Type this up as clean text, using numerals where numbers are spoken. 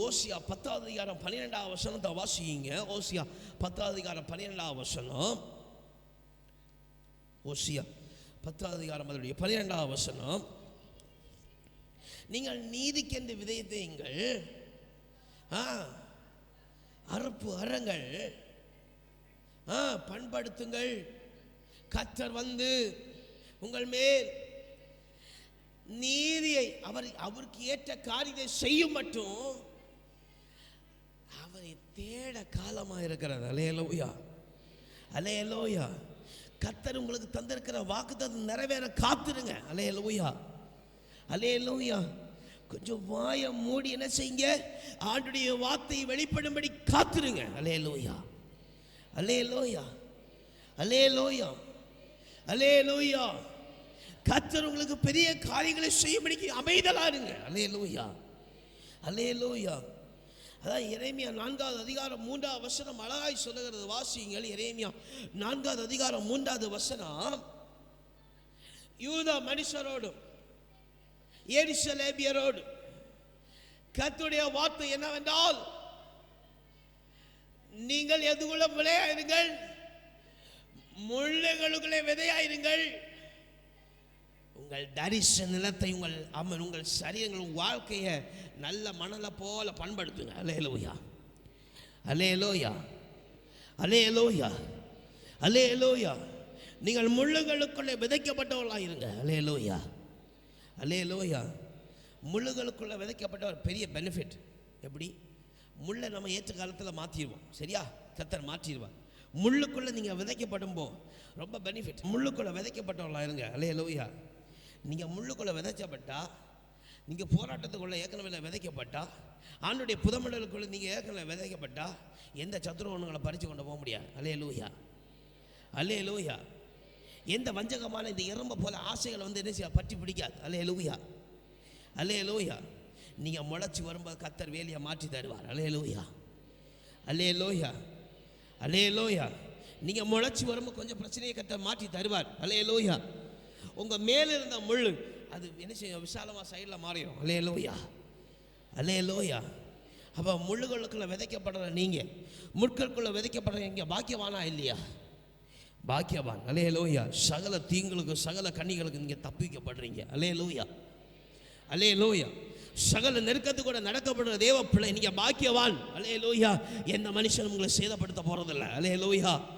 ஓசியா 10வது அதிகாரம் 12வது வசனத்தை வாசிங்க. ஓசியா 10வது அதிகாரம் 12வது வசனம். ஓசியா 10வது அதிகாரம் 12வது வசனம். நீங்கள் நீதிக்கென்று விதைத்தீங்கள், அறுப்பு அறங்கள் பண்படுத்துங்கள். கர்த்தர் வந்து உங்கள் மேல் நீதியை அவருக்கு ஏற்ற காரியத்தை செய்யும் மட்டும் அவரை தேட காலமாக இருக்கிறது. அல்லேலூயா, அல்லேலூயா. கர்த்தர் உங்களுக்கு தந்திருக்கிற வாக்குத்தத்தம் நிறைவேற காத்துருங்க. அல்லேலூயா, அல்லேலூயா. கொஞ்சம் வாயை மூடி என்ன செய்யுங்க, ஆண்டுடைய வார்த்தையை வெளிப்படும்படி காத்துருங்க. அல்லேலூயா, அல்லேலூயா, அல்லேலூயா, அல்லேலூயா. கர்த்தர் உங்களுக்கு பெரிய காரியங்களை செய்யும்படிக்கு அமைதலா இருங்க. அல்லேலூயா, அல்லேலூயா. அதான் எரேமியா 4வது அதிகாரம் 3வது வசனம் அழகாய் சொல்லுகிறது. வாசியுங்கள். எரேமியா 4வது அதிகாரம் 3வது வசனம். யூதா மனுஷரோடும் எருசலேமியரோடு கர்த்தருடைய வார்த்தை என்னவென்றால், நீங்கள் எதுக்குள்ள விளையாயிருங்கள், முள்ளுகளுக்குள்ளே விதையாயிருங்கள். உங்கள் தரிசன நிலத்தை உங்கள் சரீரங்கள் வாழ்க்கையை நல்ல மணலை போல பண்படுத்துங்க. அல்லேலூயா, அல்லேலூயா, அல்லேலூயா, அல்லேலூயா. நீங்கள் முள்ளுகளுக்குள்ளே விதைக்கப்பட்டவர்களாக இருங்க. அல்லேலூயா, அல்லேலூயா. முள்ளுகளுக்குள்ளே விதைக்கப்பட்ட ஒரு பெரிய பெனிஃபிட். எப்படி? முள்ளை நம்ம ஏற்ற காலத்தில் மாற்றிடுவோம். சரியா? கர்த்தர் மாற்றிடுவார். முள்ளுக்குள்ளே நீங்கள் விதைக்கப்படும் போது ரொம்ப பெனிஃபிட். முள்ளுக்குள்ளே விதைக்கப்பட்டவர்களாக இருங்க. அல்லேலூயா. நீங்கள் முள்ளுக்குள்ளே விதைக்கப்பட்டா, நீங்கள் போராட்டத்துக்குள்ளே ஏற்கனவே விதைக்கப்பட்டா, ஆண்டுடைய புதமண்டலுக்குள்ளே நீங்கள் ஏற்கனவே விதைக்கப்பட்டா, எந்த சத்துருவங்களை பறித்து கொண்டு போக முடியாது. அல்லேலூயா, அல்லேலூயா. எந்த வஞ்சகமான இந்த எறும்பை போல ஆசைகளை என்ன செய்ய பற்றி பிடிக்காது. அல்லேலூயா, அல்லேலூயா. நீங்கள் முளைச்சி வரும்போது கர்த்தர் வேலையை மாற்றி தருவார். அல்லேலூயா, அல்லேலூயா, அல்லேலூயா. நீங்கள் முளைச்சி வரும்போது கொஞ்சம் பிரச்சனையை கர்த்தர் மாற்றி தருவார். அல்லேலூயா. உங்கள் மேலே இருந்த முள் அது என்ன செய்யும், விசாலமாக சைடில் மாறிடும். அல்லேலூயா, அல்லேலூயா. அப்போ முள்ளுகளுக்குள்ளே விதைக்கப்படுற நீங்கள், முட்களுக்குள்ளே விதைக்கப்படுற நீங்கள் பாக்கியவானா இல்லையா? பாக்கியவான். அல்லேலூயா. சகல தீங்களுக்கு சகல கண்ணிகளுக்கு நீங்கள் தப்பிக்கப்படுறீங்க. அல்லேலூயா, அல்லேலூயா. சகல நெருக்கத்து கூட நடக்கப்படுற தேவ பிள்ளை, நீங்கள் பாக்கியவான். அல்லேலூயா. எந்த மனுஷனும் உங்களை சேதப்படுத்த போகிறதில்லை. அல்லேலூயா.